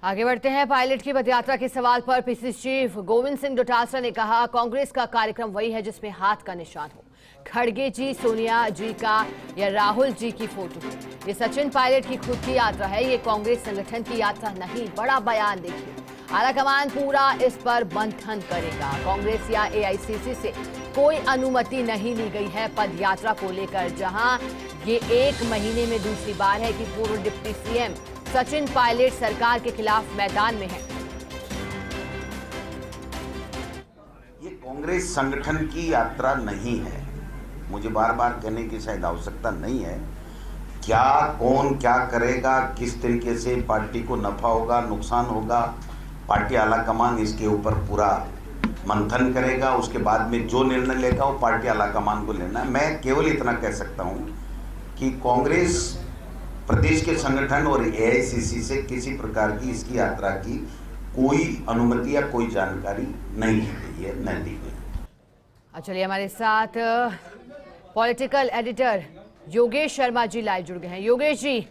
आगे बढ़ते हैं। पायलट की पदयात्रा के सवाल पर पीसीसी चीफ गोविंद सिंह डोटासरा ने कहा, कांग्रेस का कार्यक्रम वही है जिसमें हाथ का निशान हो। खड़गे जी, सोनिया जी का या राहुल जी की फोटो हो। ये सचिन पायलट की खुद की यात्रा है, ये कांग्रेस संगठन की यात्रा नहीं। बड़ा बयान देखिए, आलाकमान पूरा इस पर मंथन करेगा। कांग्रेस या एआईसीसी से कोई अनुमति नहीं ली गई है पद यात्रा को लेकर, जहां ये 1 महीने में दूसरी बार है कि पूर्व डिप्टी सीएम सचिन पायलट सरकार के खिलाफ मैदान में है। ये कांग्रेस संगठन की यात्रा नहीं है, मुझे बार बार कहने की शायद आवश्यकता नहीं है। क्या कौन क्या करेगा, किस तरीके से पार्टी को नफा होगा, नुकसान होगा, पार्टी आलाकमान इसके ऊपर पूरा मंथन करेगा। उसके बाद में जो निर्णय लेगा वो पार्टी आलाकमान को लेना है। मैं केवल इतना कह सकता हूं कि कांग्रेस प्रदेश के संगठन और एआईसीसी से किसी प्रकार की इसकी यात्रा की कोई अनुमति या कोई जानकारी नहीं ली गई है, नहीं दी गई। चलिए, हमारे साथ political editor Yogesh Sharma ji live जुड़ गए हैं। योगेश जी,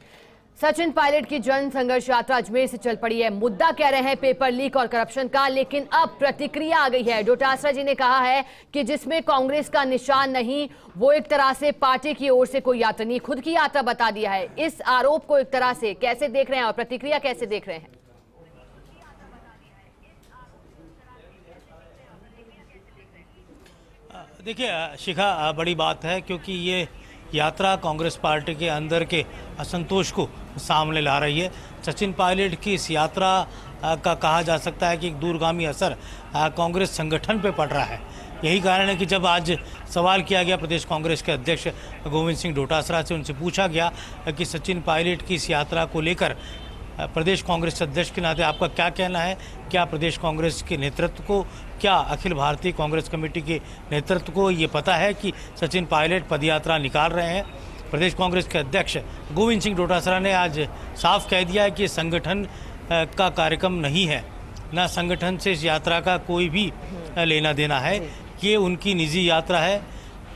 सचिन पायलट की जन संघर्ष यात्रा अजमेर से चल पड़ी है। मुद्दा कह रहे हैं पेपर लीक और करप्शन का, लेकिन अब प्रतिक्रिया आ गई है। डोटासरा जी ने कहा है कि जिसमें कांग्रेस का निशान नहीं, वो एक तरह से पार्टी की ओर से कोई यात्रा नहीं, खुद की यात्रा बता दिया है। इस आरोप को एक तरह से कैसे देख रहे हैं और प्रतिक्रिया कैसे देख रहे हैं? देखिए शिखा, बड़ी बात है क्योंकि ये यात्रा कांग्रेस पार्टी के अंदर के असंतोष को सामने ला रही है। सचिन पायलट की इस यात्रा का कहा जा सकता है कि एक दूरगामी असर कांग्रेस संगठन पे पड़ रहा है। यही कारण है कि जब आज सवाल किया गया प्रदेश कांग्रेस के अध्यक्ष गोविंद सिंह डोटासरा से, उनसे पूछा गया कि सचिन पायलट की इस यात्रा को लेकर प्रदेश कांग्रेस अध्यक्ष के नाते आपका क्या कहना है? क्या प्रदेश कांग्रेस के नेतृत्व को, क्या अखिल भारतीय कांग्रेस कमेटी के नेतृत्व को ये पता है कि सचिन पायलट पदयात्रा निकाल रहे हैं? प्रदेश कांग्रेस के अध्यक्ष गोविंद सिंह डोटासरा ने आज साफ कह दिया है कि संगठन का कार्यक्रम नहीं है, ना संगठन से इस यात्रा का कोई भी लेना देना है। ये उनकी निजी यात्रा है।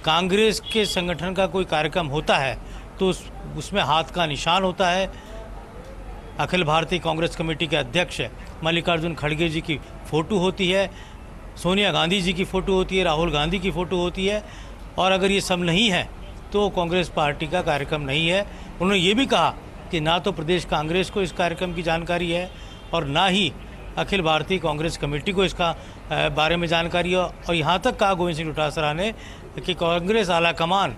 कांग्रेस के संगठन का कोई कार्यक्रम होता है तो उसमें हाथ का निशान होता है। अखिल भारतीय कांग्रेस कमेटी के अध्यक्ष मल्लिकार्जुन खड़गे जी की फ़ोटो होती है, सोनिया गांधी जी की फ़ोटो होती है, राहुल गांधी की फ़ोटो होती है। और अगर ये सब नहीं है तो कांग्रेस पार्टी का कार्यक्रम नहीं है। उन्होंने ये भी कहा कि ना तो प्रदेश कांग्रेस को इस कार्यक्रम की जानकारी है और ना ही अखिल भारतीय कांग्रेस कमेटी को इसका बारे में जानकारी है। और यहाँ तक कहा गोविंद सिंह डोटासरा ने कि कांग्रेस आलाकमान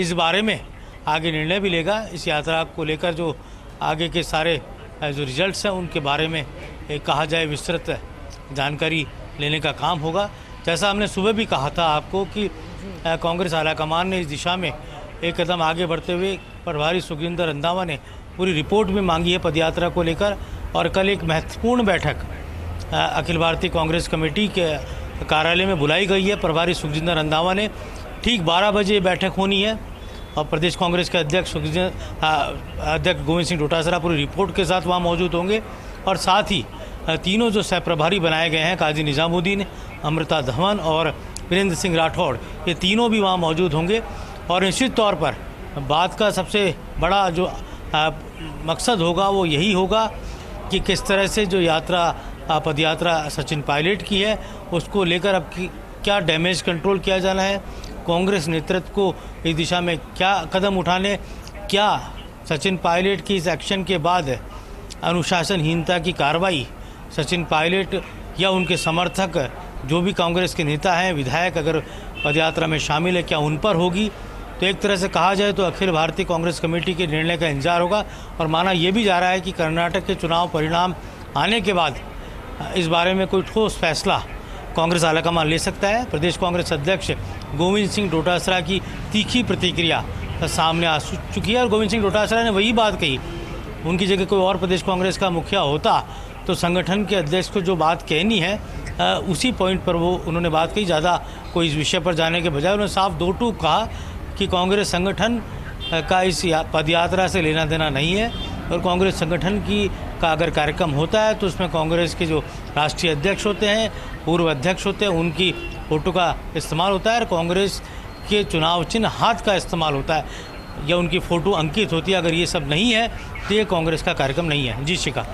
इस बारे में आगे निर्णय भी लेगा। इस यात्रा को लेकर जो आगे के सारे जो रिजल्ट्स हैं उनके बारे में कहा जाए विस्तृत जानकारी लेने का काम होगा। जैसा हमने सुबह भी कहा था आपको कि कांग्रेस आलाकमान ने इस दिशा में एक कदम आगे बढ़ते हुए प्रभारी सुखजिंदर रंधावा ने पूरी रिपोर्ट भी मांगी है पदयात्रा को लेकर। और कल एक महत्वपूर्ण बैठक अखिल भारतीय कांग्रेस कमेटी के कार्यालय में बुलाई गई है। प्रभारी सुखजिंदर रंधावा ने ठीक 12 बजे बैठक होनी है और प्रदेश कांग्रेस के अध्यक्ष गोविंद सिंह डोटासरा पूरी रिपोर्ट के साथ वहाँ मौजूद होंगे। और साथ ही तीनों जो सह प्रभारी बनाए गए हैं, काजी निजामुद्दीन, अमृता धवन और वीरेंद्र सिंह राठौड़, ये तीनों भी वहाँ मौजूद होंगे। और निश्चित तौर पर बात का सबसे बड़ा जो मकसद होगा वो यही होगा कि किस तरह से जो यात्रा पदयात्रा सचिन पायलट की है उसको लेकर अब क्या डैमेज कंट्रोल किया जाना है, कांग्रेस नेतृत्व को इस दिशा में क्या कदम उठाने, क्या सचिन पायलट की इस एक्शन के बाद अनुशासनहीनता की कार्रवाई सचिन पायलट या उनके समर्थक जो भी कांग्रेस के नेता हैं, विधायक अगर पदयात्रा में शामिल है, क्या उन पर होगी? तो एक तरह से कहा जाए तो अखिल भारतीय कांग्रेस कमेटी के निर्णय का इंतजार होगा। और माना यह भी जा रहा है कि कर्नाटक के चुनाव परिणाम आने के बाद इस बारे में कोई ठोस फैसला कांग्रेस आलाकमान ले सकता है। प्रदेश कांग्रेस अध्यक्ष गोविंद सिंह डोटासरा की तीखी प्रतिक्रिया सामने आ चुकी है और गोविंद सिंह डोटासरा ने वही बात कही। उनकी जगह कोई और प्रदेश कांग्रेस का मुखिया होता तो संगठन के अध्यक्ष को जो बात कहनी है उसी पॉइंट पर वो उन्होंने बात कही। ज़्यादा कोई इस विषय पर जाने के बजाय उन्होंने साफ दो टूक कहा कि कांग्रेस संगठन का इस पदयात्रा से लेना देना नहीं है और कांग्रेस संगठन का अगर कार्यक्रम होता है तो उसमें कांग्रेस के जो राष्ट्रीय अध्यक्ष होते हैं, पूर्व अध्यक्ष होते हैं, उनकी फ़ोटो का इस्तेमाल होता है और कांग्रेस के चुनाव चिन्ह हाथ का इस्तेमाल होता है या उनकी फ़ोटो अंकित होती है। अगर ये सब नहीं है तो ये कांग्रेस का कार्यक्रम नहीं है। जी शिखा।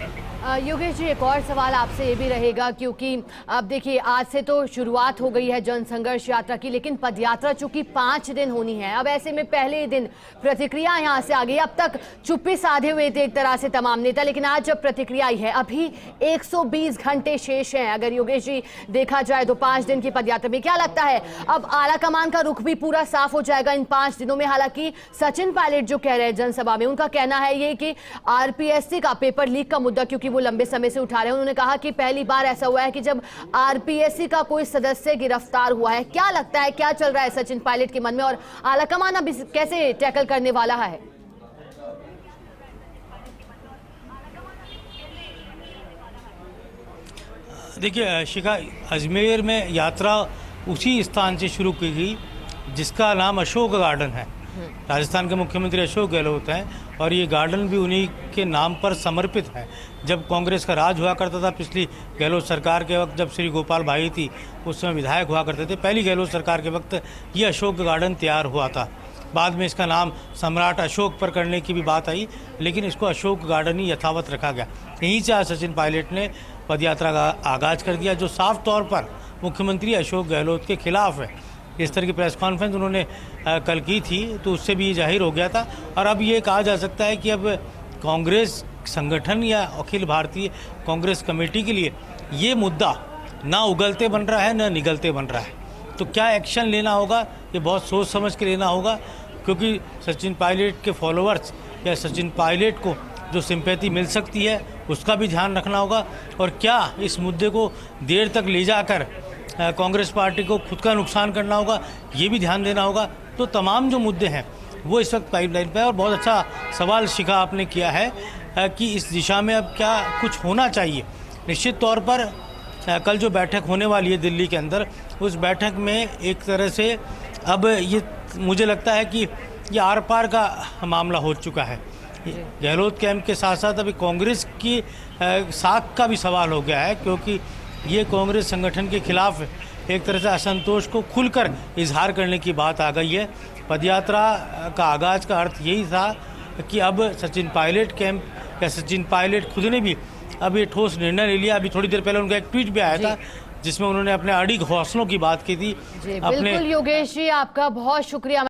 योगेश जी, एक और सवाल आपसे ये भी रहेगा, क्योंकि अब देखिए आज से तो शुरुआत हो गई है जन संघर्ष यात्रा की, लेकिन पदयात्रा चूंकि 5 दिन होनी है, अब ऐसे में पहले ही दिन प्रतिक्रिया यहां से आ गई। अब तक चुप्पी साधे हुए थे एक तरह से तमाम नेता, लेकिन आज जब प्रतिक्रिया आई है, अभी 120 घंटे शेष हैं अगर योगेश जी देखा जाए तो 5 दिन की पदयात्रा में। क्या लगता है अब आला कमान का रुख भी पूरा साफ हो जाएगा इन 5 दिनों में? हालांकि सचिन पायलट जो कह रहे हैं जनसभा में, उनका कहना है ये कि आरपीएससी का पेपर लीक का मुद्दा क्योंकि वो लंबे समय से उठा रहे हैं, उन्होंने कहा कि पहली बार ऐसा हुआ है कि जब आरपीएससी का कोई सदस्य गिरफ्तार हुआ है। क्या लगता है क्या चल रहा है सचिन पायलट के मन में, और आलाकमान अब कैसे टैकल करने वाला है? देखिए शिखा, अजमेर में यात्रा उसी स्थान से शुरू की गई जिसका नाम अशोक गार्डन है। राजस्थान के मुख्यमंत्री अशोक गहलोत हैं और ये गार्डन भी उन्हीं के नाम पर समर्पित है। जब कांग्रेस का राज हुआ करता था पिछली गहलोत सरकार के वक्त, जब श्री गोपाल भाई थी उस समय विधायक हुआ करते थे, पहली गहलोत सरकार के वक्त ये अशोक गार्डन तैयार हुआ था। बाद में इसका नाम सम्राट अशोक पर करने की भी बात आई, लेकिन इसको अशोक गार्डन ही यथावत रखा गया। यहीं से आज सचिन पायलट ने पदयात्रा का आगाज़ कर दिया, जो साफ तौर पर मुख्यमंत्री अशोक गहलोत के खिलाफ है। इस तरह की प्रेस कॉन्फ्रेंस उन्होंने कल की थी तो उससे भी जाहिर हो गया था। और अब ये कहा जा सकता है कि अब कांग्रेस संगठन या अखिल भारतीय कांग्रेस कमेटी के लिए ये मुद्दा ना उगलते बन रहा है ना निगलते बन रहा है। तो क्या एक्शन लेना होगा ये बहुत सोच समझ के लेना होगा, क्योंकि सचिन पायलट के फॉलोअर्स या सचिन पायलट को जो सिंपैथी मिल सकती है उसका भी ध्यान रखना होगा। और क्या इस मुद्दे को देर तक ले जाकर कांग्रेस पार्टी को खुद का नुकसान करना होगा, ये भी ध्यान देना होगा। तो तमाम जो मुद्दे हैं वो इस वक्त पाइपलाइन पर है। और बहुत अच्छा सवाल शिखा आपने किया है कि इस दिशा में अब क्या कुछ होना चाहिए। निश्चित तौर पर कल जो बैठक होने वाली है दिल्ली के अंदर, उस बैठक में एक तरह से अब ये मुझे लगता है कि ये आर पार का मामला हो चुका है। गहलोत कैंप के साथ साथ अभी कांग्रेस की साख का भी सवाल हो गया है, क्योंकि ये कांग्रेस संगठन के खिलाफ एक तरह से असंतोष को खुलकर इजहार करने की बात आ गई है। पदयात्रा का आगाज़ का अर्थ यही था कि अब सचिन पायलट कैंप या सचिन पायलट खुद ने भी अब ये ठोस निर्णय ले लिया। अभी थोड़ी देर पहले उनका एक ट्वीट भी आया था जिसमें उन्होंने अपने अड़िग हौसलों की बात की थी। बिल्कुल योगेश जी, आपका बहुत शुक्रिया।